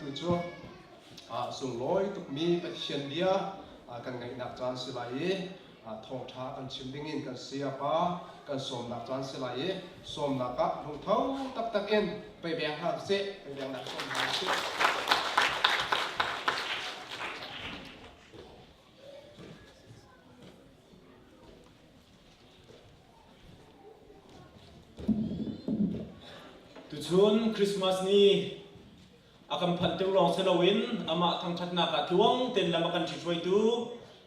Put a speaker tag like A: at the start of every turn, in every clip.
A: คือชัวส่งลอยตุกมีไปเชียนเดียกันไงนักจานสิไลทองท้ากันชิมดิ้งอินกันเสียป้ากันสมนักจานสิไลสมนักกะลงเท้าตักเอ็นไปแบ่งหางเสไปแบ่งนักสมหางเส
B: ตุชุนคริสต์มาสนี้อาคัมพันเตลองเซลวินอามาทางชัดนักทวงเต็นลำกันช่วยดู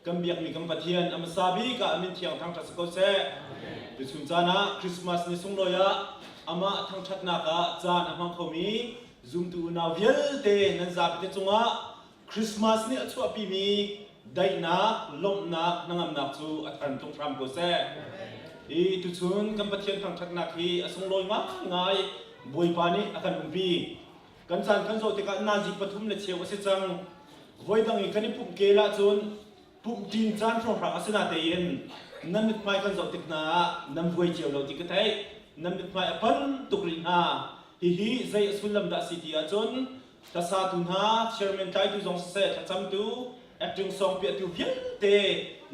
B: กัมเบียกมีกัมปะเทียนอามาซาบีกับอามินเทียงทางชัดสกอเซ่ตุชุนจานะคริสต์มาสนี้ส่งลอยอามาทางชัดนักจานอามาเขามีซุ่มตูนาเวลเตนันซาบิเตจงะคริสต์มาสนี้ชัวปีมีได้นักลมนักนังอันนักจูอัฐันตรงทรัมโกเซ่ตุชุนกัมปะเทียนทางชัดนักที่ส่งลอยมากง่ายบวยปานีอาการอุ้มปีกันสันขันโซติกานาจิปฐุมเลเชวสิจังบวยดังอีกันนี่ปุ่มเกล้าจนปุ่มจีนจานทรงพระอาสนะเตียนนั่นมิตรไม่กันโซติกนานั่นบวยเจียวเราติกไทยนั่นมิตรไม่ปันตุกรินาฮิใจสุลลัมดาสิติอาจนทัศตุนาเชอร์เมนไทยตุจงเสดทัศมตุแอคจึงส่งเปียตุเพียงเต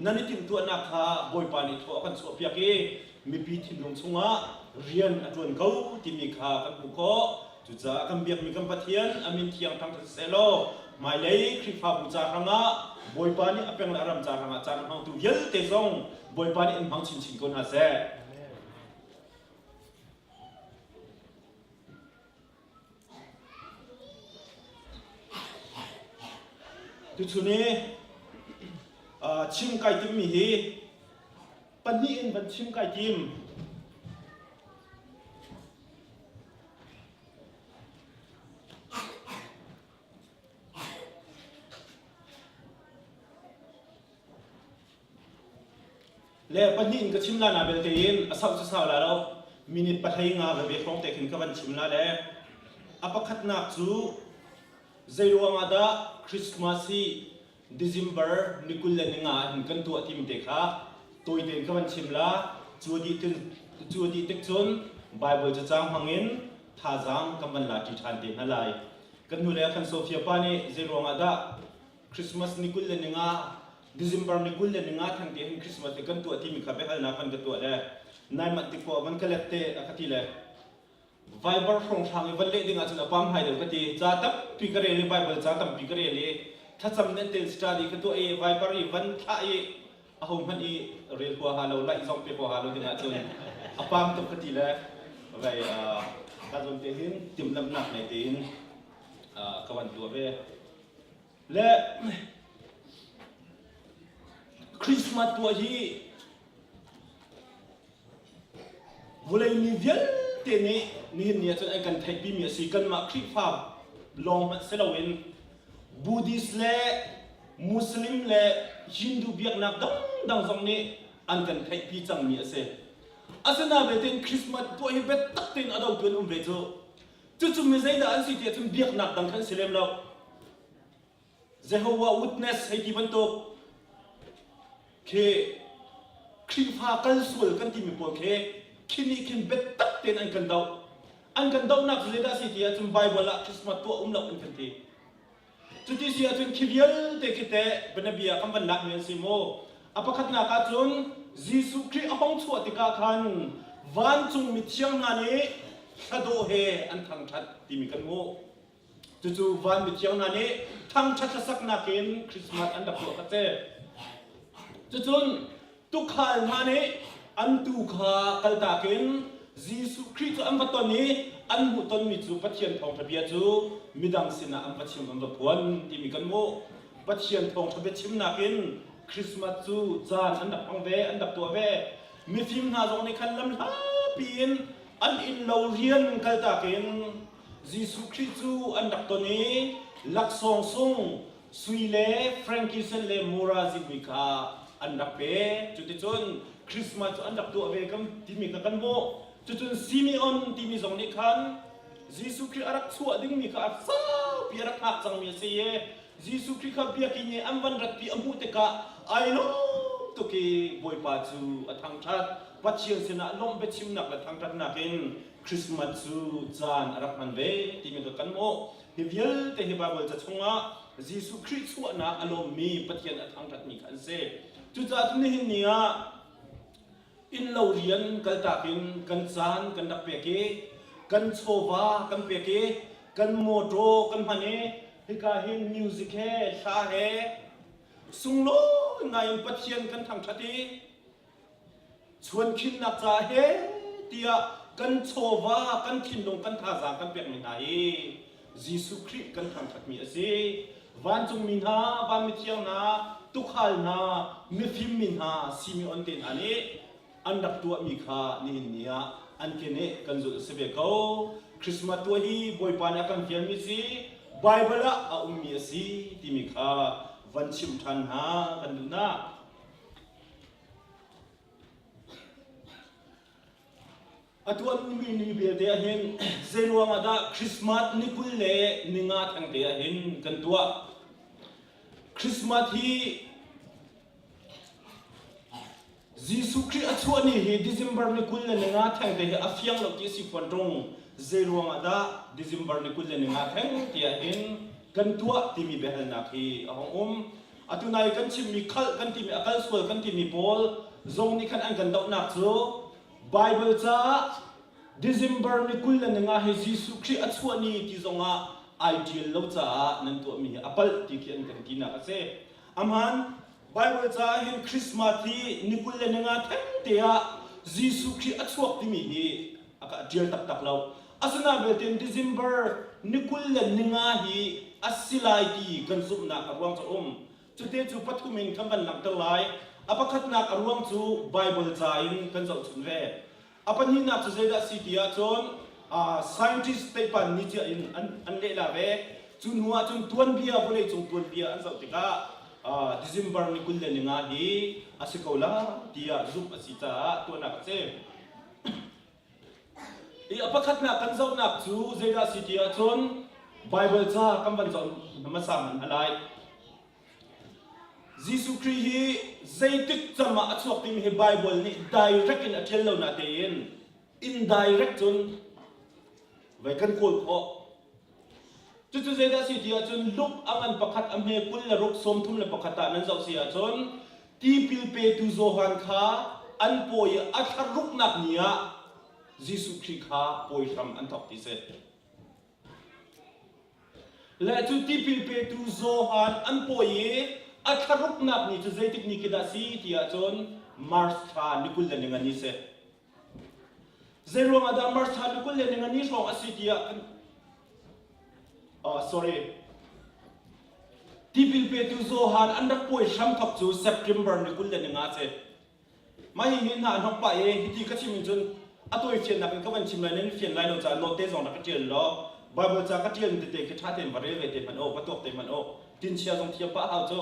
B: นั่นนี่ถึงตัวนักฮาบวยปานีทัวกันโซเปียกีมีปีถิ่นลงสงะเรียนอัจวนเขาที่มีค่ากันบุคจุดจากัมเบียกมีกัมปะเทียนอามินเทียงทางเซโลไม่เลยคริฟ้าบุจารังะบอยปานีอเปียงละรำจารังะจารังตุเยลเตซงบอยปานีอินพังชินชินคนหาเซจุดนี้ชิมไก่ติมมีฮีปันนี้อินบันชิมไก่ติมแล้วปัจจุบันก็ชิมลานาเบลเทียนอาศัยสุดท้ายแล้วมินิปัทยงาแบบฟองเทคินก็วันชิมลาแล้วอาปขัดนักจูเจรวงอาดาคริสต์มาสีเดือนเบอร์นิคุลเลนงาหินกันตัวทีมเด็กฮะตัวเด็กก็วันชิมลาจูดีติกจนไบเบิลจะจางหังอินท่าจางกำบันลาจิทันเดนอะไรกันดูแลคันโซเฟียปานีเจรวงอาดาคริสต์มาสนิคุลเลนงาเดือนเบอร์นิคุลเลนงาทั้งเดือนคริสต์มาสกันตัวทีมขับไปฮัลนากันตัวเลยนายมันติดกว่ามันก็เล็กเตะอคติเลยไวเบอร์ฟงทางวันเล่ดิ่งอาจจะปั๊มให้เดี๋ยวก็ดีจ้าตับพิกเรลีไวเบอร์จ้าตับพิกเรลีถ้าจำเน้นเตลสตาร์ดีก็ตัวไวเบอร์อีวันท่าอาหุ่นมันเรียลหัวฮาโลไล่ซองเปหัวฮาโลดิ่งอาจจะปั๊มตัวก็ดีเลยไปการจนเตหินติมลำหนักในเตหินกวันตัวไปและคริสต์มาสตัวที่วันนี้เดียวเตนี่เนี่ยจนไอ้กันไทยปีมีสิ่งกันมาคริสต์ฟ้าลองมาเซลวินบูดิสเล่มุสลิมเล่ฮินดูเบียกนักดังตรงนี้อันกันไทยปีจังมีเสอาสนะเบตินคริสต์มาสตัวที่เบตตักตินอดาวตัวนุ่มเบโจจุดไม่ใช่ด่านสิที่จนเบียกนักดังขันเสลมแล้วเจโฮวาวิทเนสให้ที่บรรทุกเคคริสต์ฟ้ากันสวยกันที่มีปวดเคคินี่คินเบ็ดตักเต็นอันกันดาวนักเสียดายสิที่อาจารย์ไบเบิลละคริสต์มาสตัวลับอันกันที่จุดที่เสียอาจารย์คิดยัลเด็กเตะเป็นนบีคำวันนักเมียนซิโมอาปะขัดนักอาจารย์ยิสุคริสต์ห้องชัวติกาคันวันจุงมิเชียงนานีชาโดเฮอันทางชัดที่มีกันโมจู่ๆวันมิเชียงนานีทางชัดสักนักเองคริสต์มาสอันดับตัวกันเตะจู่ๆตุกขันนานีอันตุขาคัลตาเกนยิสุคริสต์อันวัตตอนนี้อันบุตรมิจูปัจเจียนทองทะเบียจูมิดังสินะอันปัจเจียนกันรบกวนที่มีกันโมปัจเจียนทองทะเบียชิมนักเองคริสต์มาสจูจานอันดับอังเวอันดับตัวเวมีฟิล์มนาจงในคันลำลาปีนอันอินเลวเรียนคัลตาเกนยิสุคริสต์จูอันดับตัวนี้ลักซองซงสุยเล่แฟรงกิสันเล่มูราซิมิกาอันดับเปจุดที่จนคริสต์มาสอันดับตัวเวกัมที่มีกันโมจุดซิมิออนที่มีสองนิคันยิสุคริสต์อารักชัวดิ้งมีกันซาปีรักหักจังมีเสียยิสุคริสต์ขับเบียกินเนอันวันรักปีอัมพุติกาไอ้น้องตุกีบอยปาจูทางชัดปัจเจียนเสนาลมเบชิมนักและทางชัดนักเองคริสต์มาสจูจานอารักมันเวที่มีกันโม ฮิเวลแต่ฮิบาเบลจะชงอ่ะยิสุคริสต์ส่วนนะอารมณ์มีปฏิญาณทางทัดมีขันเซจุดจากนี้เนี่ยอินเราเรียนกันตากินกันซานกันดับเปกกันโชวากันเปกกันโมโดกันพันเอฮิกาฮินมิวสิกเฮชาเฮสุงโลงายปฏิญาณกันทางทัดดีชวนคินนักจ่าเฮเตียกันโชวากันคินลงกันท่าจางกันเปียกมินาเอยิสุคริสต์กันทางทัดมีเอซีวันจงมินาวันมิเทียงนาตุขลนามิฟิมมินาซิมิออนเตนอันนี้อันดับตัวมีค่านี่เนี่ยอันเกเนกันจุดเสเบกเอาคริสต์มาสตัวฮีบอยปานากันเฟียมิซีไบเบิลละอุมีซีที่มีค่าวันชิมทันหากันดูนะอัตวันมีนิเบลเดียเห็นเซนวามาดาคริสต์มาสนิคุลเล่นิงาทังเดียเห็นกันตัวคริสต์มาสที่ยิสุคริสต์ชวนนี่เฮดิเซมเบอร์นิคุลเล่นิงาทังเดียอาฟิยังลกิสิฟันตรงเซนวามาดาดิเซมเบอร์นิคุลเล่นิงาทังเดียเห็นกันตัวที่มีเบลนักฮีอ่างอัตุนายกันชิมีคัลกันที่มีอักลสวลกันที่มีบอลซงนี่ขันอันกันดอกนักโซBible จ้า December นี่กุลนั่นงาเฮจิสุคริสต์อัศวนีที่ทรงอ่ะ ideal แล้วจ้านั่นตัวมีอัปเปิลที่เขียนกันกินนะก็เซ่อามัน Bible จ้าเห็นคริสต์มาสที่นี่กุลนั่นงาทั้งเดียจิสุคริสต์อัศวที่มีฮีอ่ะเดียร์ตักเราอาสนะเบลเทน December นี่กุลนั่นงาฮีอัศไลที่กันสุบนักอารวงจะจุดเดียวจุดปัทุมินคำกันหลังตะไลอาปขัดนักอารวงจูไบเบิลใจกันจะชุนเร่อาปัญหานักจะเจอสิทธิอาจนscientist เตปันนิจอันเล่ละเร่จุนหัวจุนตัวนเบียบุเลยจุนตัวนเบียอันสักติกาDecember นี่กุลเลยงาฮีอาศัยเขาละที่อาจุบอาศิตาตัวนักเซ่อาปขัดนักกันจะนักจูเจอสิทธิอาจนไบเบิลจ้าคำบันจนมาสามันอะไรยิสุคริสต์ใจติดจำมาอัศวติมเฮไบเบิลนี่ direct อินอัจฉริยะนาเดียน indirect จนไว้กันคนเขาจุดเสียดายสิที่จนลุกอังอันประคัดอเมริกุลและรุกสมทุมและประคัดนั้นจะเสียจนที่พิลเปตุโซฮันข้าอันป่วยอัชรุกนักเนียยิสุคริสต์ข้าป่วยทำอันทับที่เสร็จและจุดที่พิลเปตุโซฮันอันป่วยอัชรุกนักนี่จะใจติดนิกิดาสีที่จนมาร์สทานิคุลเลนงานิเซเซรุมาดามาร์สทานิคุลเลนงานิชองอาศิที่sorry ที่พิลเปตุโซฮันอันดับป่วยช้ำทับจูเซปเทมเบอร์นิคุลเลนงาเซไม่เห็นหน้าน้องไปที่กระชิมจนอัตัวเฟียนนักก็มันชิมเลยนั่นเฟียนไล่เราจะโนเตสองนักเจียนล้อบาเบลจากระเจียนเตะกระชากเต็มบริเวณเต็มมันโอ้ประตูเต็มมันโอ้ดินเชียร์ตรงเทียบป้าเอาโจ้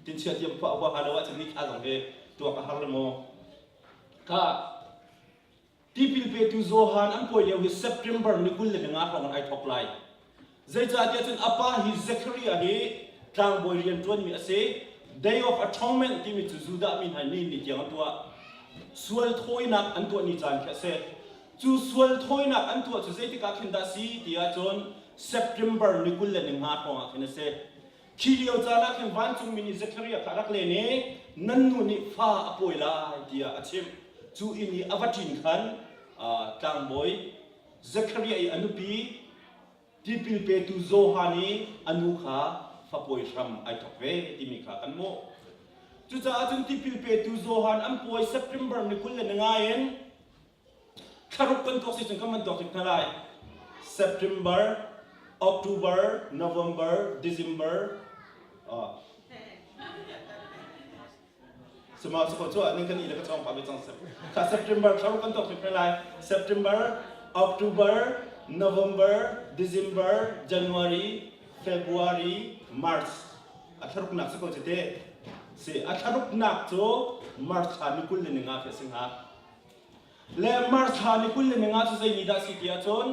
B: ดินเชียร์เทียบป้าว่าฮาร์ลว่าจะนิคาตรงเอตัวกับฮาร์ลโมก็ที่พิลเปตุโซฮันอันป่วยเดียวที่เซปเทมเบอร์นิคุลเลนงาของไอท็อปไลน์ใจจ่าเดียจนอาป้าฮิเซครีอาฮีทางบริเวณตัวนี้เซ่ Day of Atonement ที่มีจุดจุดมีหันนี่นี่เกี่ยวกับตัวส่วนทอยนักอันตัวนี้จานแค่เซ่จูส่วนทอยนักอันตัวจุดเซ่ที่การขึ้นดาสีเดียจนเซปเทมเบอร์นิคุลเลนงาของอันเซ่คิดเดียวจานักเห็นวันจุงมินิเซครีอาขารักเลนี่นั่นนู่นนี่ฟ้าอป่วยลายเดียอาชิมจูอินี่อวัตินขันทางบอยเซครีอาอนุปีที่พิลเปตุโซฮานีอนุขาฟ้าป่วยช้ำไอทอกเวที่มีขากันโมจุดจ้าจนที่พิลเปตุโซฮานอันป่วยเซปเทมเบอร์นี่คุณเล่นง่ายเองคารุกันตัวสิจนก็มันตกถึงเท่าไร September October November December สมาชิกคนชั่วนี่กันอีกแล้วก็ช่องปาไปจังเสร็จถ้า September คารุกันตกถึงเท่าไร September October November December January February March อัฐรุกนักสักคนจะเด้เสียอัฐรุกนักโจ March หานิคุลเลนงาเฟสิงหาและ March หานิคุลเลนงาจะใช้นิดาสิที่อาจน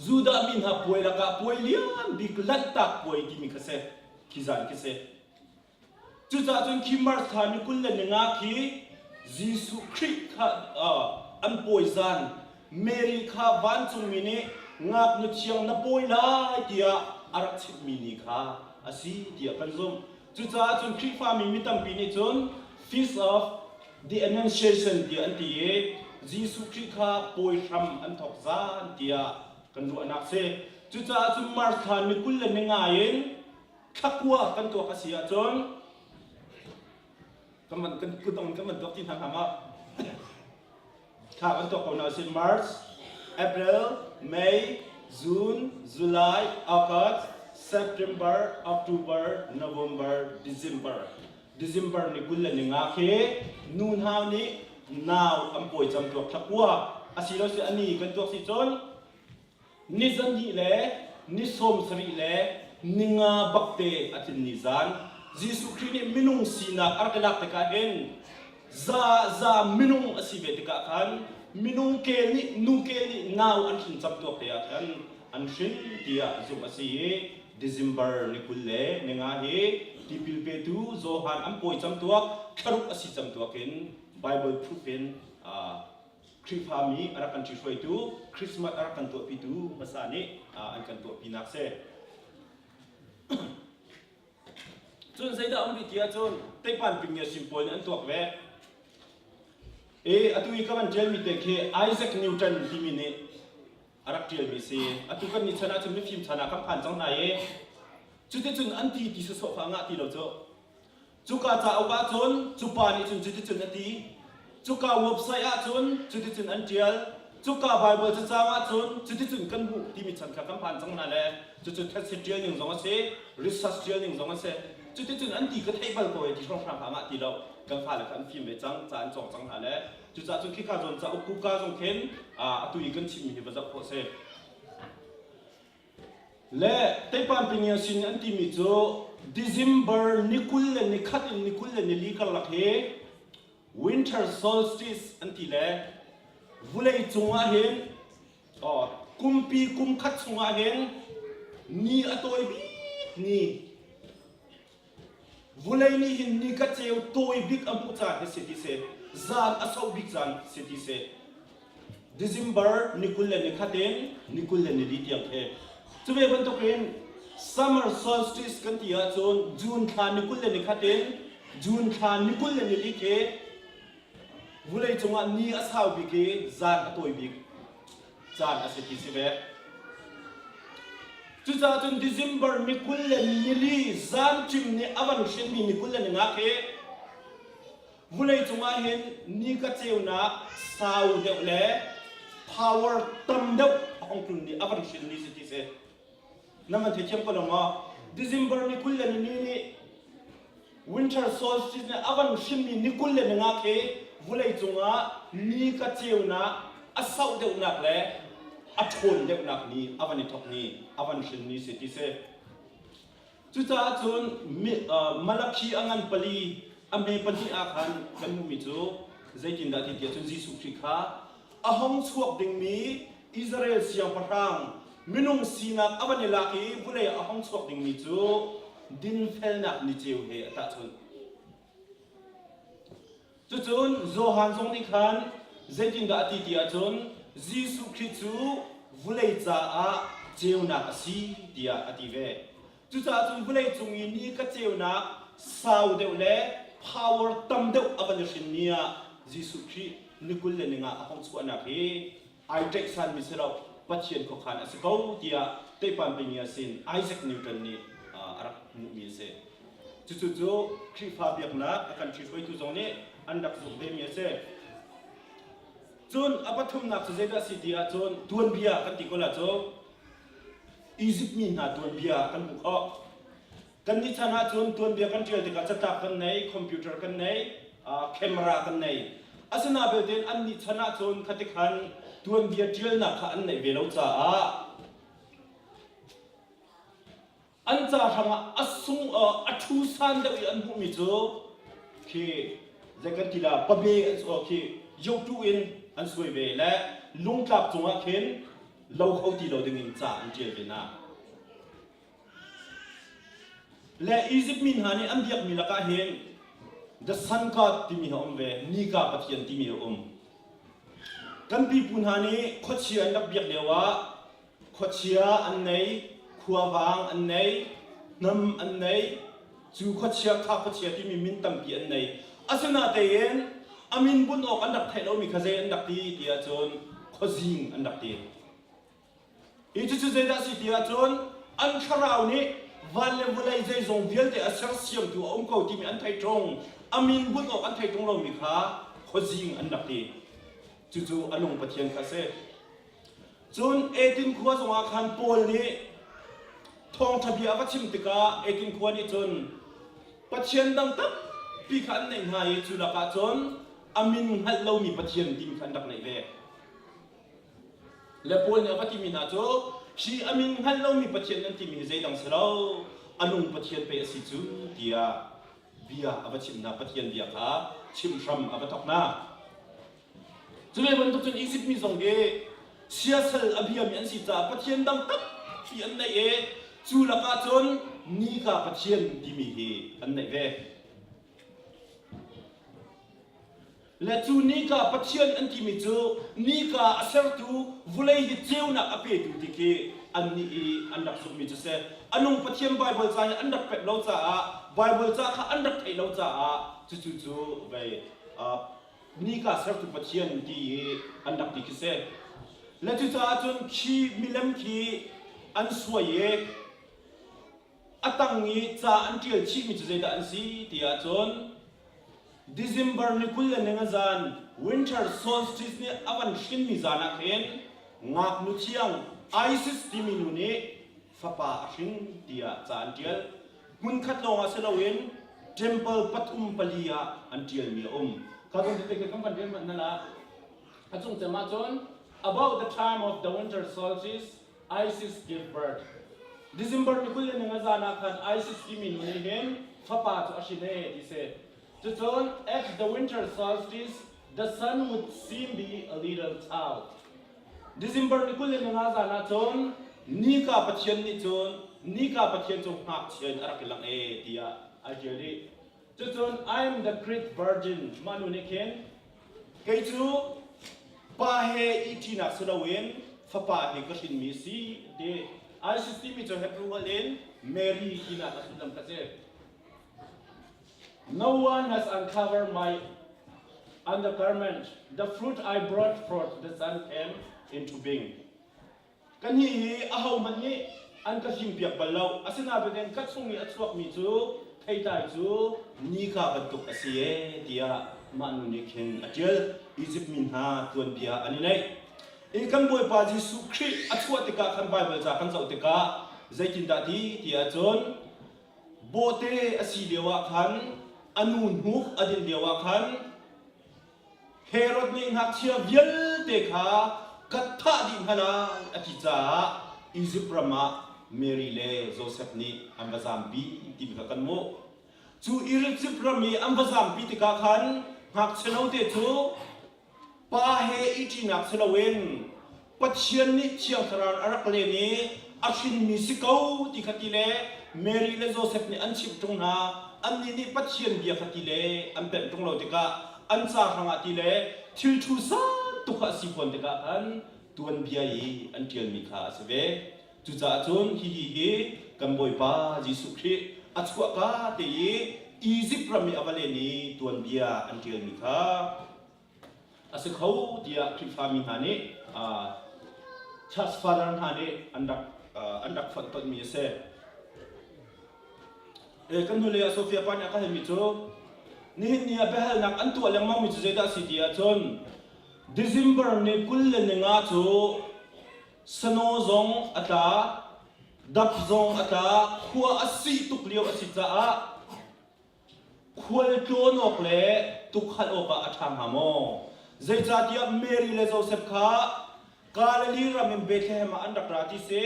B: จูดามินหาป่วยละกะป่วยเลี้ยงบิกลัดตักป่วยที่มีกระเสกิจานกระเสจุดอาจนคิมาร์สหานิคุลเลนงาคียิสุคริสต์อันป่วยจานเมริคาวันจุงมินี ngak nu chiang na poi lai tia arak chip mini kha asi tia kan zum chu cha chun khri fa mi mitam pi ni chun feast of the annunciation tia an ti e jisu khri kha poi ram an thok za tia kan du anak se chu cha chun martha ni kul le nga yin khakwa kan to ka sia chon kaman kan kutong kaman dok tin hama kha kan to ko na sin March April May June July August September October November December ni kul le nga khe nun haw ni now am poi cham to khakwa asilo se ani kan to si chon ni zan ni le ni som sri le ninga bakte atin nizan Jisu Christ ni minung sina arkalak te ka hen za minung asibe te ka kan minung ke ni nung ke ni now an sin chap to ya kan an sin dia zum asi December ni kulle ninga he tipil pe tu zohan am poi cham to kharuk asi cham to ken Bible proof in Kripami arakan chi shoi tu Christmas arakan to pi tu masani an kan to pinak se chun sai da am bi tia chun te pan ping ya simple an to ve atui ka man tel mi te ke Isaac Newton ti mi ne arak tel mi se atu kan ni chana chun mi phim chana kam phan chang na ye chu te chun an ti ti so kha nga ti lo cho chu ka cha au ka chun chu pa ni chun chu te chun ati chu ka website a chun chu te chun an tial chu ka Bible cha cha ma chun chu te chun kan bu ti mi chan kha kam phan chang na le chu test tial ning zong se research tial ning zong se chu te chun an ti ka table ko e ti song phang ma ti lo kan pha le kan phim ve chang chan chong chang ha le chu cha chun ki ka zon cha ku ka zong khen atui kan chim mi ba za ko se le te pan ping ya sin an ti mi cho December nikul le ni khat in nikul le ni li ka la he winter solstice an ti le vulei chunga hen kumpi kum khat chunga hen ni atoi bi ni vulei ni hin ni ka cheu toi big amu cha he city se zan asau big zan city se December nikul le ni khaten nikul le ni li tiang the chuwe ban to ken summer solstice kan tia chon June kha nikul le ni khaten June kha nikul le ni li ke vulei chunga ni asau bi ke zan atoi big zan aseti se be chu cha chun December nikul le ni li zan chim ni awan shin mi nikul le ni nga ke vulei chunga hen ni ka cheu na sau de le power tam de ong tun ni awan shin ni seti se naman the chem ko ma December nikul le ni winter solstice ne awan shin mi nikul le nga ke vulei chunga ni ka cheu na asau de unak le athon de unak ni avani thok ni avan shin ni seti se chu cha chun malakhi angan pali ame pani akhan kan mi chu zaitin da ti chun Jisu Christ kha ahong chuak ding mi Israel siang parang minung sinak avani laki vulei ahong chuak ding mi chu din fel nak ni cheu he ata chun chun Johan Zong ni khan zaitin da ti tia chun Jisu Christ chu vulei cha a cheu na asi dia ative chu cha chun vulei chung ni ka cheu na sau de le power tam de avan shin nia Jisu Christ nikul le ninga ahong chu ana he I take san misero pathian ko khan asiko dia te pan pinya sin Isaac Newton ni arak mu mi se chu Christ fa biak na akan chi hoi tu zong ni andak zu be mi se chun apathum nak se da si dia chun tuan bia kan ti ko la cho Egypt mi na tuan bia kan bu kho kan ni chana chun tuan bia kan tial te ka chata kan nei computer kan nei camera kan nei asana be den an ni chana chun khati khan tuan bia tial na kha an nei be lo cha an cha thanga asung athu san da an bu mi cho ke zakan tila pabe ke yotu in an suy về là lung tập trung á khiến lâu khâu thì lâu đừng in trả anh chơi về na là Egypt min hani am biak mi laka hen the sun god ti mi hom ve ni ka pathian ti mi kan pi pun hani khochi an dak biak lewa ขวดเชียอันไหนขวาวางอันไหนน้ำอันไหนจูขวดเชียข้าขวดเชียที่มีมินตั้งปีอันไหนอาสนะเตียนอามินบุญออกอันดับไทยเรามีขเจอันดับที่เดียจนขวจิงอันดับที่อีจุดเจด้าสิเดียจนอันคราวนี้วันเลวเลยใจทรงเวียลแต่อาศัยเสียงตัวองค์เก่าที่มีอันไทยตรงอามินบุญออกอันไทยตรงเรามีขาขวจิงอันดับที่จู่ๆอันลงปะเทียนขเจจน18ขวดสงอาคารโปลนี้ทองทะเบียนวัชิมติกา18ขวดนี้จนปะเทียนดังตับปีขันในหายจุลกาจนอามินฮัลโลมีปะเทียนทีมขันดักในเวและโปลเนี่ยวัติมินาโจชีอามินฮัลโลมีปะเทียนนั้นที่มีใจดังสลาวอันลงปะเทียนไปสิจูเดียเบียอวัชิมนาปะเทียนเบียขาชิมชัมอวัตกนาจุเลวันทุกจนอีสิบมีสองเกเสียสละอภิยามีอันสิจ้าปะเทียนดังตับที่อันไหนจูลกาจนนี่กาปะเทียนที่มีอันไหนเวและจูนี่กาปะเทียนอันที่มีจูนี่กาอาศัยตูวุเลยฮิเจ้านักอภิดูที่เกอันนี้อันดับสุดมีจูเสอันนงปะเทียนไบเบิลจ้าอันดับเป็ดเราจ้าไบเบิลจ้าข้าอันดับไทยเราจ้าจู่ไปนี่กาอาศัยตูปะเทียนที่อันดับที่เกเสและจุดท้ายจนขีมิเลมขีอันสวยอัตังนี้จะอันที่ชีมิจุดเดอันสีที่อาจนDecember นี่คุยกันในงาน Winter Solstice นี่อวันชินมิจานักเห็นงักนุเชียง ISIS ที่มีนุนี่ฟ้าป่าชินที่อาจารย์เดียลหุ่นขัดลงอาเซลวิน Temple ปัตุมปลียอันเดียลมีข้าต้องติดกับคำกันเรียนมันนั่นละข้าต้องจะมาจนAbout the time of the winter solstice, ISIS gave birth. December ni kuya ni ngazana kan ISIS kimin ni hen fapa to ashine he said. To turn at the winter solstice, the sun would seem be a little tall. December ni kuya ni ngazana ton ni ka pathian ni ton ni ka pathian to hak chen arakilang dia ajeli. To turn I am the great virgin manu ni ken. Kaitu Pahe itina sulawen fapa he kashin misi de I system it to have rulen Mary ina kasudam kase. No one has uncovered my undergarment. The fruit I brought forth, the sun came into being. Kani ahaw man ni an kasing piak balaw asinabi den katsungi at swak mi chu thai tai chu ni ka batuk asiye dia manu ni ken ajel Egypt min ha tuan bia ani nei ikan boy pa Jesu Christ atwa tika kan Bible za kan zau tika zaitin da ti tia chon bote asi dewa khan anun hu adin dewa khan Herod ni hak chia vial te kha katha din hana ati cha Egypt rama Mary le Joseph ni ambazam bi ti bi kan mo chu Egypt rami ambazam bi tika khan hak chenau te chu Pahe itinak selawen pathian ni chiang tharan arak le ni ashin mi sikau ti khatile Mary le Joseph ni anchip tung na anni ni pathian bia khatile ampen tung lo tika ancha hanga ti le thil thu sa tu kha si pon tika an tuan bia yi an tial mi kha sebe chu cha chon hi kamboi pa Jesu Christ achwa ka te Egypt rami avale ni tuan bia an tial mi kha As a cow, dia kifami hani, chas fadan hani, andak fatpad mi se. Kan dulu ya Sofia pan akah mito, nihin niya behal nak antu alang mau mito zeda si dia chon. December ni kulle ni ngato, sano zong ata, dap zong ata, kuwa asi tukliyo asita a, kuwal tuon okle, tukhal oka atang hamo. Zaijatia Mary le Joseph kha kalali ramin Bethlehem andak rati se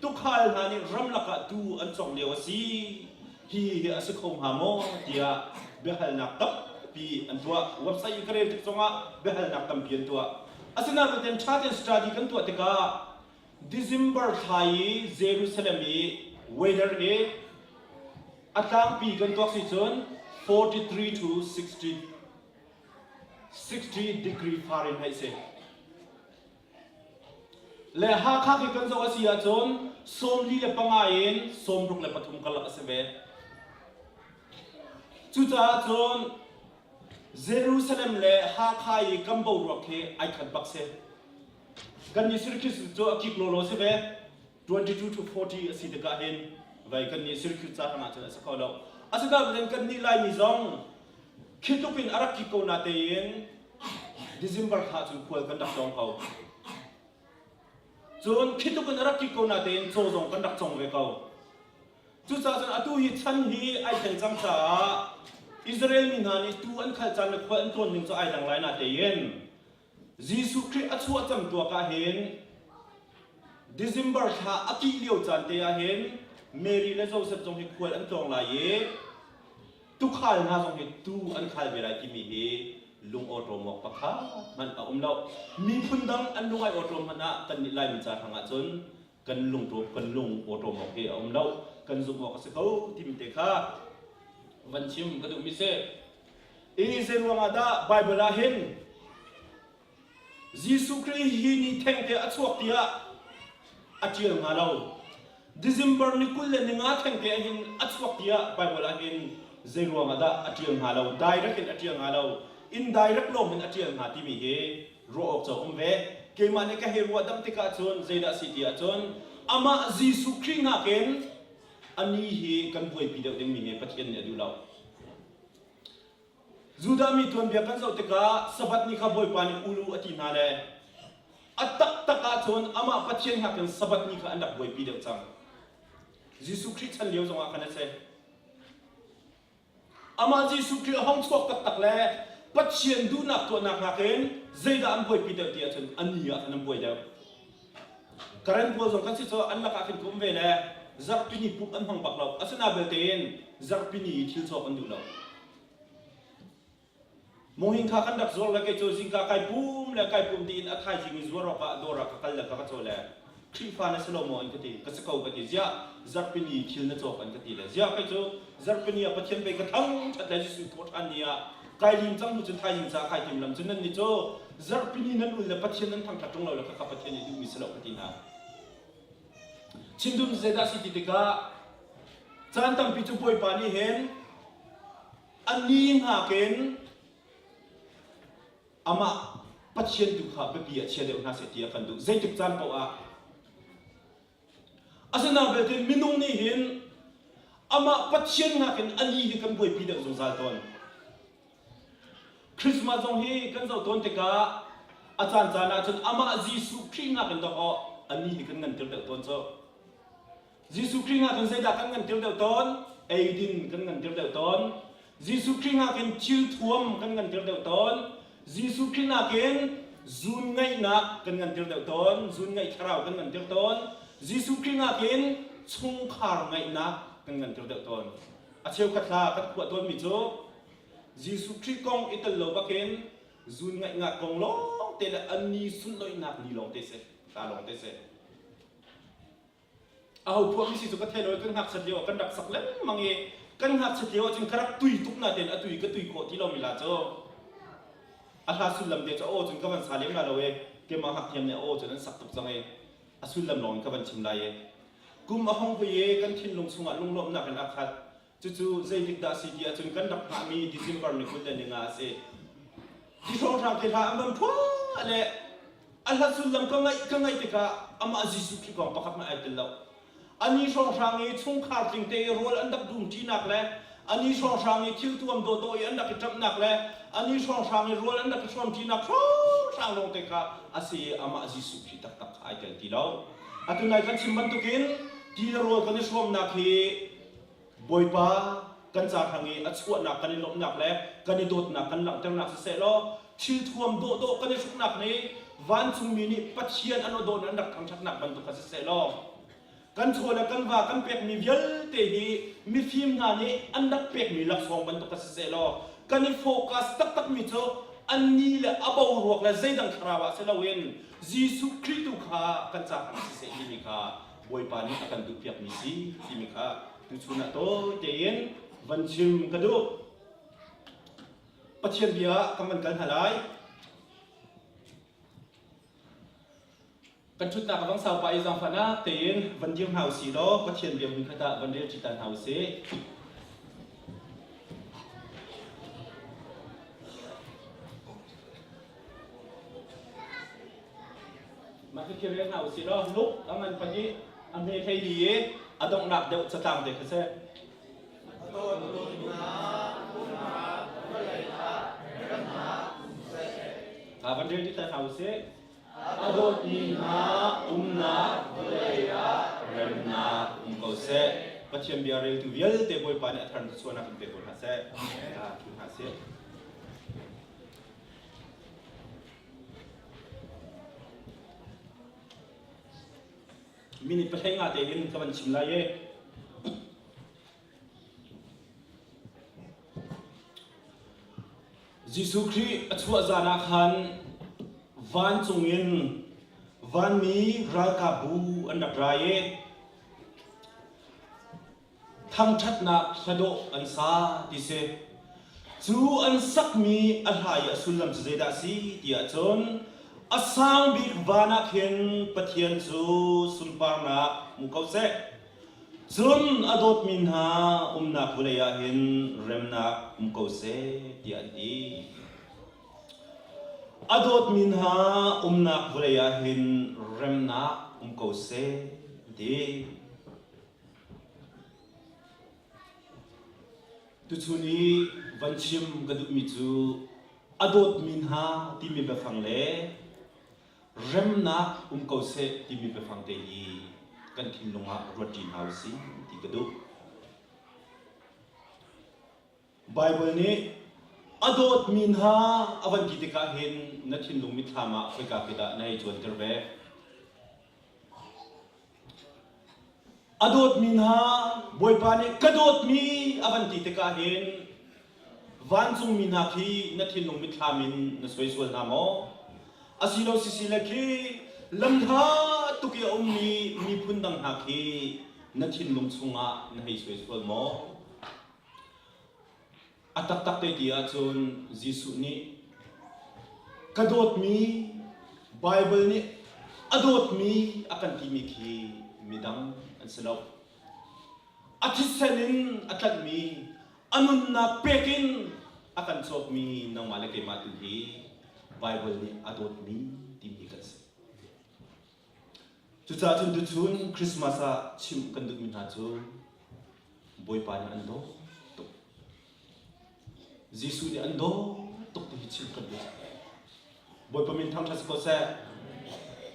B: tukhal hani ramlaka tu anchong lewasi hi asikhom hamo dia behal nakap pi antwa website kare tsonga behal nakam pi antwa asina beten chaten study kan tu tika December thai Jerusalem weather e atang pi kan tu oxygen 43 to 60 degree Fahrenheit se le ha kha ki kan zo asia chon som li le pangain som ruk le pathum kala asebe chu cha chon Jerusalem le ha kha yi kambo rokhe ai khat bakse kan ni sirkis jo akik lo se be 22 to 40 asi de ka hen vai kan ni sirkis cha na cha sa kholo asada ben kan ni lai mi zong khitupin arak ki ko na te yin December kha chun khol kan dak chong kau chun khitupin arak ki ko na te yin cho zong kan dak chong ve kau chu cha chan atu hi chan hi ai theng chang cha Israel ni na ni tu an khal chan le khol an ton ning cho ai dang lai na te yin Jesus Christ achu acham tua ka hen December kha aki liu chan te a hen Mary le Joseph jong hi khol an tong la ye tu khal na jong hi tu an khal be lai ki mi he lung auto mok pa kha man a lo mi phun dang an lungai auto mana kan ni lai mi cha thanga chon kan lung to kan lung auto mok he lo kan zu mok se ko tim te kha van chim ka du mi se e se ruanga da Bible a hen Jesus Christ hi ni theng te achuak tia achiel nga lo December ni kul le nga theng te hin achuak tia Bible a hin zero nga da achiel nga lo direct in achiel nga lo indirect lo min achiel nga ti mi he ro ok cho ve ke ma ne ka he ro dam te ka chon zeda city a chon ama Jesus Christ nga ken ani hi kan boi pi de mi he pathian ne du lo Juda mi tuan bia kan zo te ka sabat ni kha boi pa ni ulu ati na le atak taka chon ama pathian ha kan sabat ni kha andak boi pi de chang Jesus Christ chan leo zonga kana se ama Jesus Christ hong chok tak tak le pathian du nak to nak na ken zeida an boi pi de ti chon ani ya kan boi de karan bo zong kan si cho an la ka kin kum ve le zak pi ni pup an hong bak lo asana bel ten zak pi ni thil chok an du lo Mohing kha kan dak zol la ke cho jing ka kai pum la kai pum din a thai jing zor ka dora ka kal la ka cho le khri fa na selo mo an ka ti ka sakau ka ti zia zarpini thil na chok an ka ti le zia ka cho zarpini a pathian be ka thang that la jisu thot an nia kai lim chang mu chen thai jing cha khai tim lam chen nan ni cho zarpini nan ul la pathian nan thang thang lo la ka pathian ni du mi selo ka ti na chindum zeda si ti ka chan tam pi chu poi pa ni hen ani ha ken ama pathian tu kha be pia chele na se tia kan du zai tuk chan po a asana be te minung ni hin ama pathian nga ken ali hi kan boi pi de zo zal ton Christmas jong hi kan zo ton te ka achan chana chun ama Jesu Christ nga kan do ho ani hi kan ngan tir de ton so Jesu Christ nga kan zai da kan ngan tir de ton aidin kan ngan tir de ton Jesu Christ nga kan chil thuam kan ngan tir de ton Jesus Christ na ken zun ngai na kan ngan tir de ton zun ngai tharau kan ngan tir ton Jesus Christ na ken chung khar ngai na kan ngan tir de ton a cheu khatla kat khu ton mi cho Jesus Christ kong ital lo ba ken zun ngai nga kong lo te la ani sun loi nak li long te se ta long te se au phu mi si chu ka thelo kan hak sat yo kan dak sak lem mangi kan hak sat yo chung kharak tui tuk na ten atui ka tui kho ti lo mi la cho Atha sulam de cho o chun ka ban salim la lowe ke ma hak thiam ne o chun sak tuk change asulam long ka ban chim la ye kum a hong ye kan thin lung sunga lung lom na kan akhat chu chu zai dik da si dia chun kan dak pha mi December ni kul de nga se di so thang ke tha am thwa ale Atha sulam ka ngai te ka ama jisu ki ko pakhat na ai tel lo ani so thang e chung khar ting te rol an dak dum ti nak le ani so thang e thil tuam do do an dak tap nak le ani song sang ni rol an dak som ti nak sang long te ka asi ama Jesu ki tak tak ai tel ti lo atu nai kan simban tu kin ti rol kan som nak hi boipa kan cha khangi achua nak kan lom nak le kan dot nak kan lang tang nak se lo thil thuam do do kan suk nak ni van chung mi ni pathian an do an dak thang thak nak ban tu ka se lo kan chola kan wa kan pek mi vial te hi mi phim na ni an dak pek mi lak song ban tu ka se lo kan focus tak tak mi cho ani la abau ruak la zaidang kharawa se la wen Jesu Christ tu kha kan cha kan se ni kha boi pa ni akan du piak mi si mi kha tu chuna to tein van chim ka du pathian bia kaman kan halai กันชุดนักวังสาวไปจังฟันนะเตียนวันเดียวหาวสีล้อก็เทียนเดียวมุนขตาวันเดียวจิตันหาวสีมาคือเกี่ยวกับหาวสีล้อลุกแล้วมันปนี้อันนี้ใครดีอะต้องหนักเดี๋ยวสตางค์เด็กเซ่วันเดียวจิตันหาวสีAdot minha umna bulaya remna umkose pachem biarel tu vial te boy pani athan suana kan te boy hase tu hase mini pathenga te in kaman chimla ye Jesu Christ achwa zana khan van chungin van mi rakabu andakraye thang thatna thado ansa tise chu an sak mi alhai asulam zeda si tia chon asang bi vana khen pathian chu sulparna mukause chun adot min ha umna khulaya hin remna mukause tia di Adot minha umnak vulaya hin remna umkose di tuchuni vanchim gaduk mitu adot minha timi befang le remna umkose timi befang te yi kan thinlunga roti hausi ti gaduk Bible ni Adot minha avan kitika hin na thinlung mithama Africa pida nai chon terbe Adot minha boipane kadot mi avan kitika hin vanchung minha khi na thinlung mithamin na soisol namo asilo sisila khi lamtha tuki ummi mi phundang ha khi na thinlung chunga na hei soisol mo atak-tak te dia chun Jesu ni kadot mi Bible ni adot mi akan timi khi midang an selaw athisanin atat mi anun na pekin akan chok mi nang malakay matu hi Bible ni adot mi timi kas chucha chun du chun Christmas a chim kanduk min ha chu boy pa ni ando Jesu ni ando tok tu hichil kadu boy pamin thang thas ko sa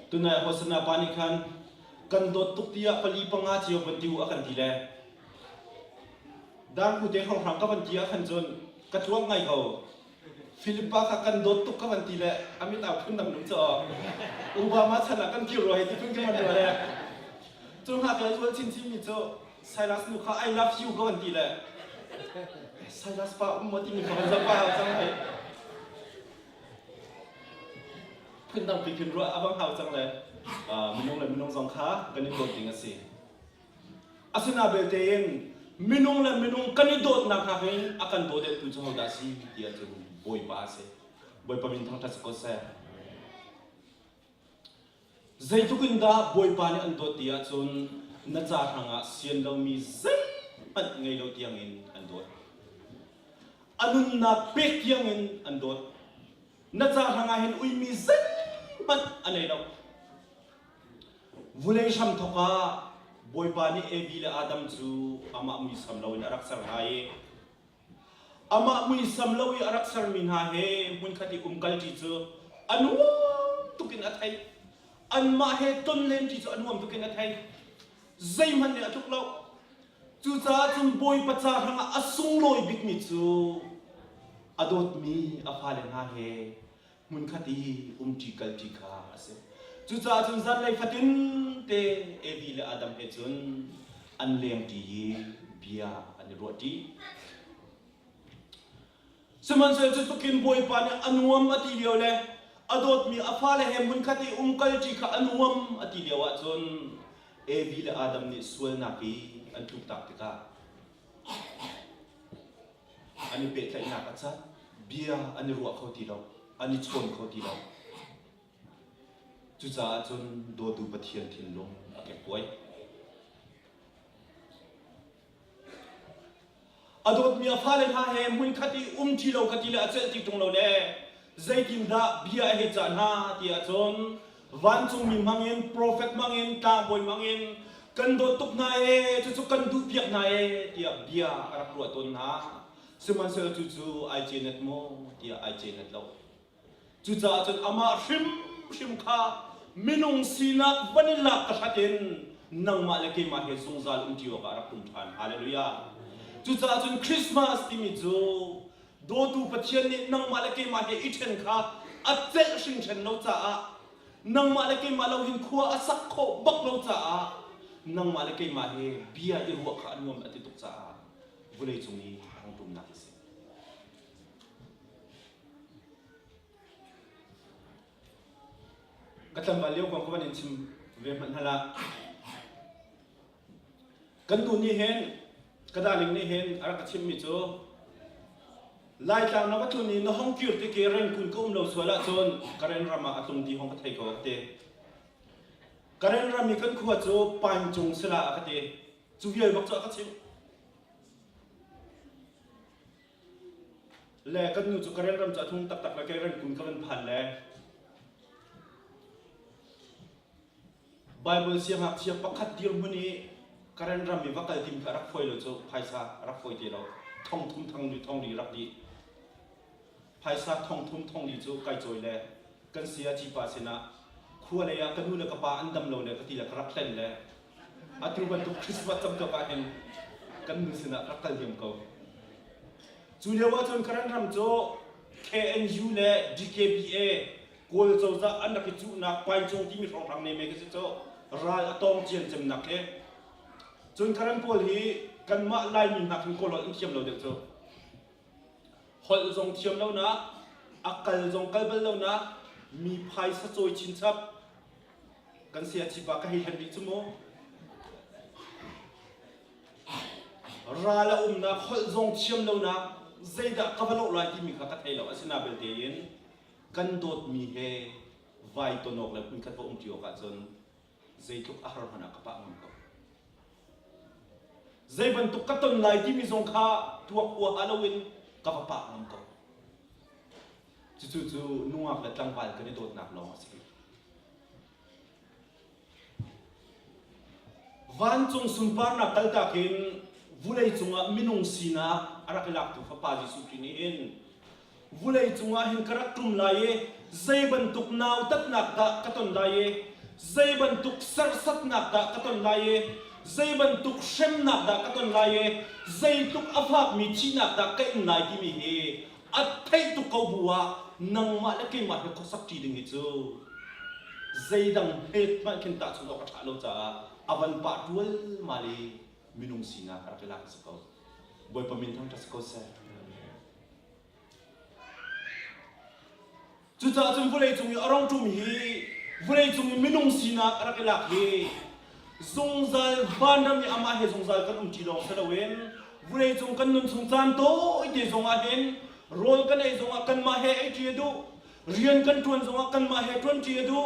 B: tunai hosana pani khan kan dot tuk tia pali panga chiyo bantiu akan dile dan ku te hong hang ka ban tia khan jon ka chuang ngai ko Philippa ka kan dot tuk ka ban dile amit au phun nam num cho Obama chana kan ki roi ti phung ki man le chung ha ka chul chin chin mi cho Silas nu kha I love you ka ban dile Silas pa umati mi kawan siapa hal le Pendang bikin ruah abang hal le minung zong kha kani dot ting asi asuna beltein minung kani dot nak hakin akan dot tu jauh dasi dia tu boy pa ase boy pa min thang tas ko sa zaitukin da boy pa ni an dot dia chun na cha hanga sian lo mi zai pat ngai lo tiang in an dot anun na pek yang in andot na cha hangahin ui mi zan pat anay daw vulay sham thoka boy pa ni Evile Adam chu ama mui samlaw in arak sar haye ama mui samlaw in arak sar min ha he mun khati kal ti chu anu tukin athai an ma he ton len ti chu anuam tukin athai zai man ne atuk law chu cha chum boy pacha hanga asung loi bik mi chu adot mi afalen ha he mun khati kal ti kha ase chu cha chum zan lai fatin te Evile Adam he chun an lem ti bia an roti seman sel chu tukin boy pa ne anuam ati liole adot mi afale he mun khati kal ti kha anuam ati lewa chun Evile Adam ni sual na ki an tuk tak tika ani pe tlai na ka bia ani ruwa kho ti lo ani chon kho ti lo จุจ้าจนโดดูปะเทียนทินลงแก่ป่วยอดมีอาฟ้าเลนหาเหมุนขัดที่เราขัดที่ละเจติตรงเราเล่ใจกินดาเบียเหจานหาที่อาจนวันจงมีมังเงินโปรเฟตมังเงินตาบอยมังเงินกันโดตุกนายจุกันดูเปียกนายที่เบียรับรัวตนหาสมันเซอร์จุไอเจเน็ตโมที่ไอเจเน็ตเราจุจ้าจนอามาชิมข้ามินุงสีนักวันนี้ลักกระชันนังมาเลกิมาเฮซุงซาลที่ว่ารับตุนทานฮาเลลูยาจุจ้าจนคริสต์มาสที่มีจูโดดูปะเทียนนี่นังมาเลกิมาเฮอิเทนข้าอัจเจชิงเชนเราจ้านังมาเลกิมาเราหินขัวอสักโคบักเราจ้านังมาเลกิมาเฮเบียอิรัวข้าอันวมอติตุกจ้าบุเรจุนีของตุมนักสิก็ทำบาลีของคนนี้ชิมเวมันฮละกันดูนี่เห็นกระดาษลิงนี่เห็นอะไรก็ชิมมิจูไล่ตามนักทุนนี่น้องคิวที่เกเรนคุณก็เราสวยละจนการเรนรามาอัตรงที่ห้องพัทยก็เตะการเรนรามีกันขวดจูปันจงสละก็เตะจูเยอะบักจูก็ชิมและกันนูจูการเรนรามจะทุ่งตักแล้วการเรนคุณก็เป็นพันแล้วไบเบิลเสียงหักเสียงประคัดเดียวมันนี้การเริ่มมีวัคซีนทีมรับไฟเลยจ้ะไพศาลรับไฟเดียวท่องทุ่มท่องดีรับดีไพศาลท่องทุ่มท่องดีจ้ะใกล้จอยเลยกันเสียจีบาสินะขั้วเลยกันดูเลยกับป้าอันดำเราเลยก็ที่จะรับเล่นเลยอัตรุบันตุคริสต์มาสจำกับป้าเห็นกันดูสินะรับกันเยี่ยมเขาจุดเดียวว่าจนการเริ่มจ้ะ KNU เลย DKBAกูจะจะอันนักจุนักไปจงที่มีรองทางในเมกิโซรายตองเจียนจำนักเอจนการพอลีกันมาไล่มีนักมีคนเราอินเทียมเราเด็กโซหอยจงเทียมเรานะอักลจงกัลเบลเรานะมีไพ่สะโจยชินชับกันเสียชีบะก็ให้เห็นดิจโมรายละนะหอยจงเทียมเรานะใจดักกับเราไล่ที่มีข้าทัยเราอาศัยนาเบลเทียนกันโดดมีเฮไวตัวนกและคุณกันพระองค์ที่ออกจนใจทุกอาหารหนักกับพระองค์ก็ใจบรรทุกกระตุ้นไหลที่มีสงคราตัวอัวฮาโลวีนกับพระองค์ก็จู่ๆนัวและตั้งวันกันได้โดดหนักลงสิวันจงสุนปาร์นักตัลตากินวุเลยจงมินุงสีนักอารักลักตุฟพระจิสุกินินวุเลยจงว่าเห็นกระตุ้มลายใจบรรทุกนาวตัดนักดะกระตุ้นลายใจบรรทุกเสรสัตนักดะกระตุ้นลายใจบรรทุกเชมนักดะกระตุ้นลายใจทุกอภักมีชีนักดะก็อินลายที่มีเฮอัดไทยทุกเขาบัวนังมาและเกี่ยมาเป็นข้อสักทีดึงจู่ใจดังเฮ็ดมันขึ้นตาสุดอกระชากโลจ้าอวันปาดวลมาลีมินุงสีนักรักลักสกอบ่อยประมินทั้งทัศกเซจุดจ้าจงบุเรจงอารมณ์จุมีบุเรจงมินุงสีนักรักลักเฮซงซาลบ้านนั้นมีอามาเฮซงซาลกันจีลองเสดเวนบุเรจงกันนุนสงจานโตอีเดซงอาเฮนโรลกันไอซงอากันมาเฮไอจีดูเรียนกันทวนซงอากันมาเฮทวนจีดู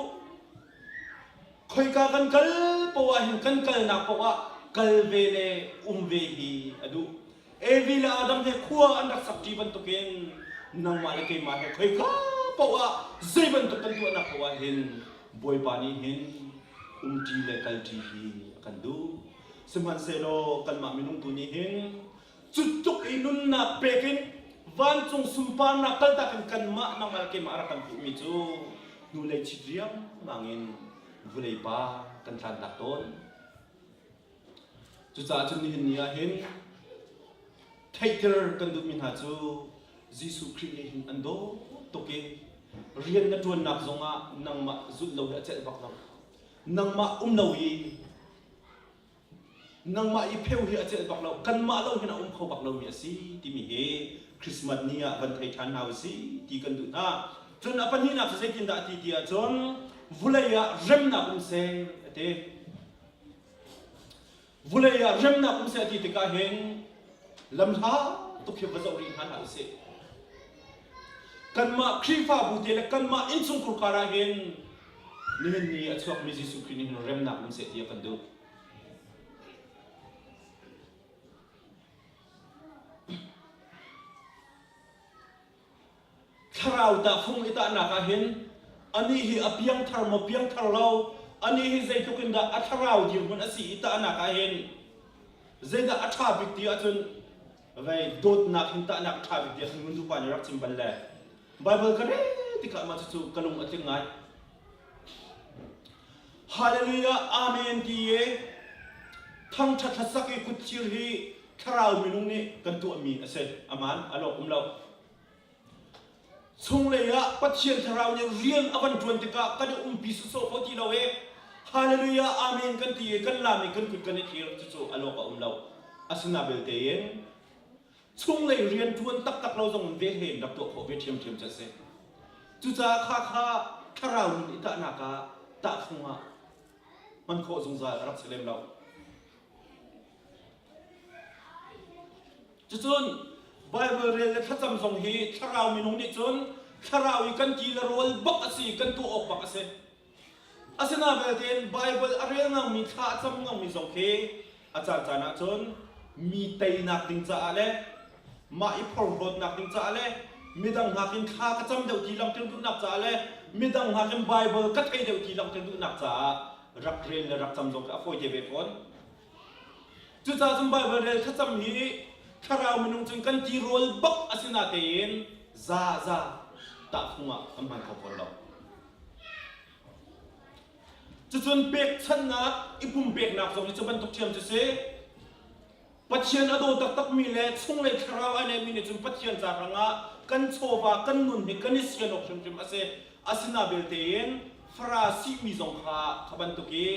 B: คอยกากันกัลปวะเห็นกันกัลนักปวะกัลเวเลเวฮีอดูเอวิลาอดัมเฮขัวอันรักสักจีบันตุเกนนังมาเลกมาเฮคอยกาปวะเซบันตุกันตัวนักปวะเห็นบอยปานีเห็นจีเลกัลจีฮีกันดูสมันเซโลกันมามินุงตุนีเห็นจุดตุกอินุนนักเปกินวันจงสุมปานักกัลตะกันมานังมาเลกมาอารักันตุมิจูนูเลชิเรียมมังเงินวุเลยป้ากันทันตักต้นจุดจ้าจุดนี้เห็นเนี่ยเห็นไทเทอร์กันดูมินหาจูยิสุคริสต์เห็นอันโดตกเกเรียนนัดวนนักซงอ่ะนังมาจุดเราเจ็ดบักเรานังมาเราอีนังมาอีเพลเฮียเจ็ดบักเรากันมาเราเห็นเขาบักเราเนี่ยสิที่มีเฮคริสต์มาสเนี่ยวันไทยทันเอาสิที่กันดูนะจนอปันนี้นักเศรษฐกิจด่าที่เดียจนวุเลยเริ่มนับอุ้มเสเตวุเลยเริ่มนับอุ้มเสที่ติกาเห็นลำท้าตุกเขียวกับเจ้าริฮันหาเสกันมาครีฟ้าบุตรและกันมาอินสุงคุกการาเห็น นี่นี่อัศวมิจิสุขีนี่เริ่มนักมันเสียที่กันดูถ้าเราแต่ฟงอิตานักเห็นอันนี้ฮีอเพียงทาร์มเพียงทาร์เราอันนี้ฮีใจทุกินดาอัฐเราดีมันอสีอิตานักเห็นใจดาอัฐาบิกตีอัจนไว้โดดนักหินตานักอัฐาบิกตีขึ้นมันดูปานรักจิมบัลเล่ไบเบิลกันเร่ที่ข้ามาจู่ๆกลุ่มอัจฉริยะฮาเลลูยาอาเมนที่เย่ทั้งชัดสักเอกุชิรีทารามินุนี่กันตัวมีเสร็จอามันอารมณ์เราช่วงเลยอะปัจเจียนทาราเนี่ยเรียนอวันจวนติกากันพิสุโซโคติเราเองฮาเลลูยาอาเมนกันที่เย่กันลามิกันกุดกันเทียร์จู่ๆอารมณ์เราอาสนาเบลเตียนช่วงเลยเรียนทวนตักเราส่งเวทเห็นดับตัวโคเวทเทียมจะเสร็จจู่ๆข้าทารามินอิตานักะตาฟงะมันโคสงสารรับเสลมเราจนไบเบิลเรียนและถ้าจำทรงฮีถ้าเรามีน้องนี่จนถ้าเราอีกันกีละโรลบักสิกันตัวออกบักสิอาศัยนาเบลเทนไบเบิลอะไรงั้นมีท่าจำงั้นมีทรงฮีอาจารย์จานะจนมีเตยนักดิ้งจ่าเลยมาอีพอร์ตนักดิ้งจ่าเลยมีดังหักินท่ากระจำเดียวทีหลังถึงดูนักจ่าเลยมีดังหักินไบเบิลกัดให้เดียวทีหลังถึงดูนักจ่ารักเรียนและรักจำทรงกับโฟเยเบฟอนจุดจ่าจำไบเบิลเรียนถ้าจำฮีถ้าเราไม่นุ่งจึงกันจีโรลบักอาศัยนาเตียนซาตาฟุงะอันมันเขาคนเราจะจนเบกชันนักอีปุ่มเบกนักส่งจะบรรทุกเทียมจะเสปัจเจียนอโดตักมีเล่ช่วงเล่ถ้าเราอันนี้มีเนี่ยจนปัจเจียนจากรังะกันโชบะกันนุ่นให้กันนิสเซียนออกชิมอาศัยนาเบลเตียนฟราซิมีส่งขาขบันตุกี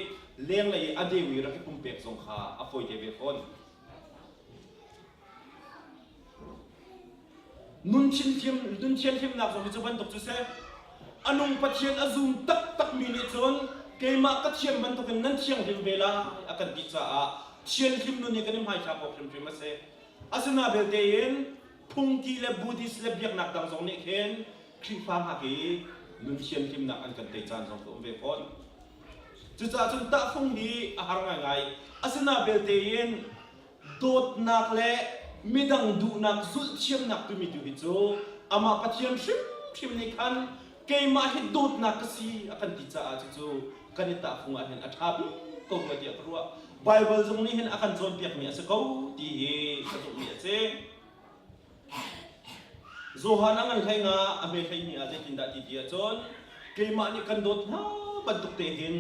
B: เลี้ยงเลยอเดวิรักปุ่มเบกส่งขาอโฟยเจเบฟอนนุ่นเชียนทีมนักส่งจะบรรทุกจะเสอนุปัจเจียนอซุมตักมีเนี่ยจนเกมากัดเชียนบรรทุกนั้นเชียงทีมเวลาอาการดิจ่าเชียนทีมนุ่นเนี่ยกันไม่ใช่ชาบออกชิมมาเสอาศัยนาเบลเตียนพุ่งกีและบูดิสและเบียกนักดังส่งเนี่ยเห็นคลิปฟังฮักกี้นุ่นเชียนทีมนักอันกันเตจานส่งตัวเวฟอนจุดจ่าจนตาฟงดีอาหารง่ายอาศัยนาเบลเตียนโดดนักและมีดังดูนักสุดเชี่ยมนักตัวมีดูหิจูอามาปัจจัยชิมในคันเกมาให้ดูนักสิอาการติดจ่าจูกันนี่ตาฟงอันเห็นอัฐาบิก็ไม่เดียกรัวไบเบิลตรงนี้เห็นอาการโจนเปียกมีอะไรก็ดีก็ต้องมีอะไรโซฮานังอันใครงาอเมริกานี่อาจจะกินได้ดีดีจนเกมานี่กันโดดนะบรรทุกเตหิน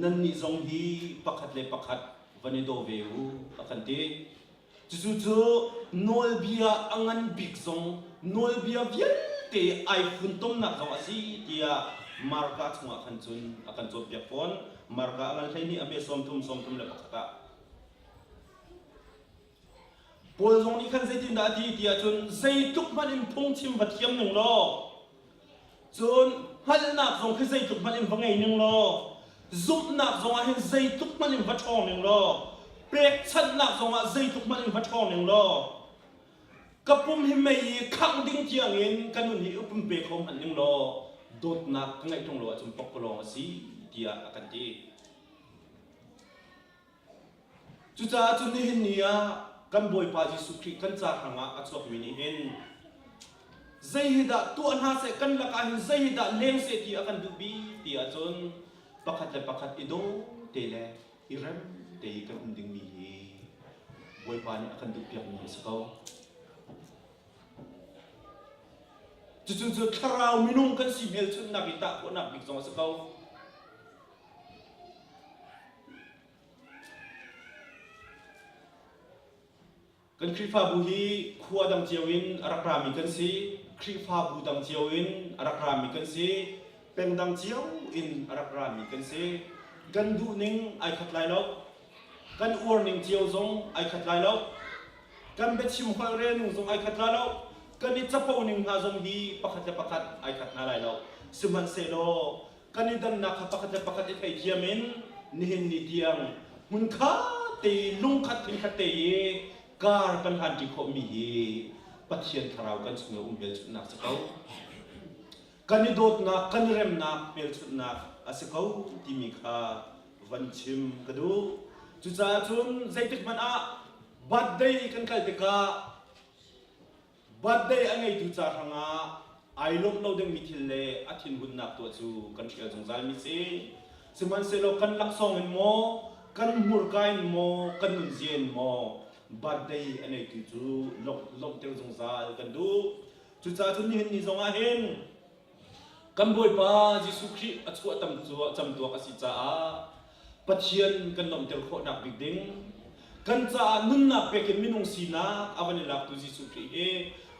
B: นั่นนี่ทรงฮีปักขัดเลยปักขัดวันนี้โดเวหูอาการดีจู่ๆนอลเบียอังบิกซงนอลเบียเวียนเตะไอฝุ่นต้มนักจังสิที่มาร์กาช่วงอาการจบเบียฟอนมาร์กาอังใครนี่อเมซอมทุ่มเลยปักขัดพอตรงนี้ขันใจตินดาดีที่จนใจทุกมันอินพงชิมบัดเทียมหนึ่งล้อจนฮัลนักทรงคือใจทุกมันอินฟังไงหนึ่งล้อซุปนักทรงเห็นใจทุกมันอินวัดทองหนึ่งล้อเปรกชันนักทรงใจทุกมันอินวัดทองหนึ่งล้อกระปุ่มหิมะขังดิ้งเจียงเงินกันนุ่นหิอุปมเปรกของมันหนึ่งล้อโดดนักไงตรงล้อจนปกปลองสิที่อากันดีจุดจ้าจุดนี้เห็นเนี่ยกันบอยปาจิสุขีกันจากหางอัศวมินิเห็นใจหิดะตัวน่าเสกันละกันใจหิดะเลี้ยงเสียที่อากันดูบีที่อาจนปักขัดเลยปักขัดอิโดเตเลอิรัมเตยกันดึงมีบอยปานี่อากันดูเปียกมีสกาวจุดๆคราวมินุ่งกันสิเบลชนนักอิตาคนนักบิกซองสกาวกันคริฟาบุฮีขวดังเจียวินรักรามิกันสิคริฟาบูดังเจียวินรักรามิกันสิเป็นดังเจียวอินรักรามิกันสิกันดูนิ่งไอขัดไล่แล้วกันอวร์นิ่งเจียวซงไอขัดไล่แล้วกันเบ็ดชิมฮาเรนซงไอขัดไล่แล้วกันนิจับปูนิ่งหาซงฮีปักขัดไอขัดนาไล่แล้วสมันเซโลกันนิดันนักปักขัดไอเจียมินนิเห็นนิเดียงมุนข้าตีลุงขัดทิ้งขัดเตยการปัญหาที่เขามีปัจจัยทาราวกันสงบเบลชุดนักสักเอากันนิโดดนักกันเรมนักเบลชุดนัก se kau ti mi kha van chim kadu chu cha chun zaitik man a birthday kan kal te ka birthday angai tu cha hanga ai lom lo deng mi thil le athin hun nak to chu kan khel jong zal mi se siman se lo kan lak song en mo kan mur kain mo kan nun zien mo birthday angai tu chu lok tel jong zal kan du chu cha chun ni ni zong a hen kan boy pa Jesu Christ achu atam chu cham tu ka si cha a pathian kan lom tel kho nak big ding kan cha nun na pe ke minung sina avani lak tu Jesu Christ e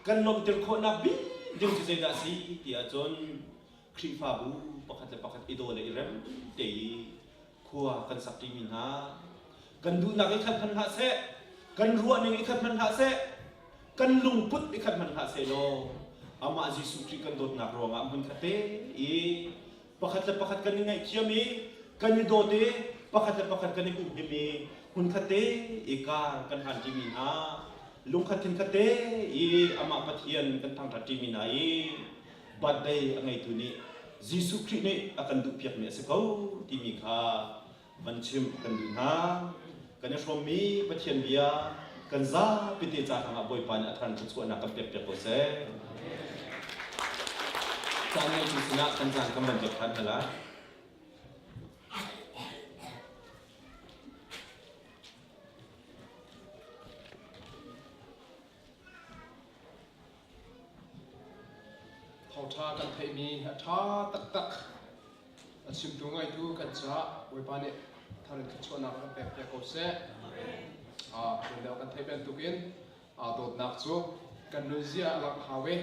B: kan lom tel kho nak bi ding chi da si ti a chon Christ fa bu pakhat idol le rem te khuwa kan sakti min ha kan du nak khat phan ha se kan ruwa ning khat phan ha se kan lung put khat phan ha se lo ama Jesu Christ kan dot nak ro nga mun khate e pakhat kan ngai khiami kan ni dote pakhat kan ni kum himi hun khate e ka kan han ti min ha lung khatin khate e ama pathian kan thang thati min ai birthday angai tu ni Jesu Christ ni akan du piak me se kau ti mi kha van chim kan du ha kan shom mi pathian bia kan za pite cha thang boy pan athan chu na kan pek ko se cha ngai chu sina kan jang kan ban jek khan hala
A: thau tha kan thei mi tha tak chim tu ngai tu kan cha boy pa ne tharin chu na kan pek ko se rin deu kan thei ben tukin dot nak chu kan nu zia lak hawe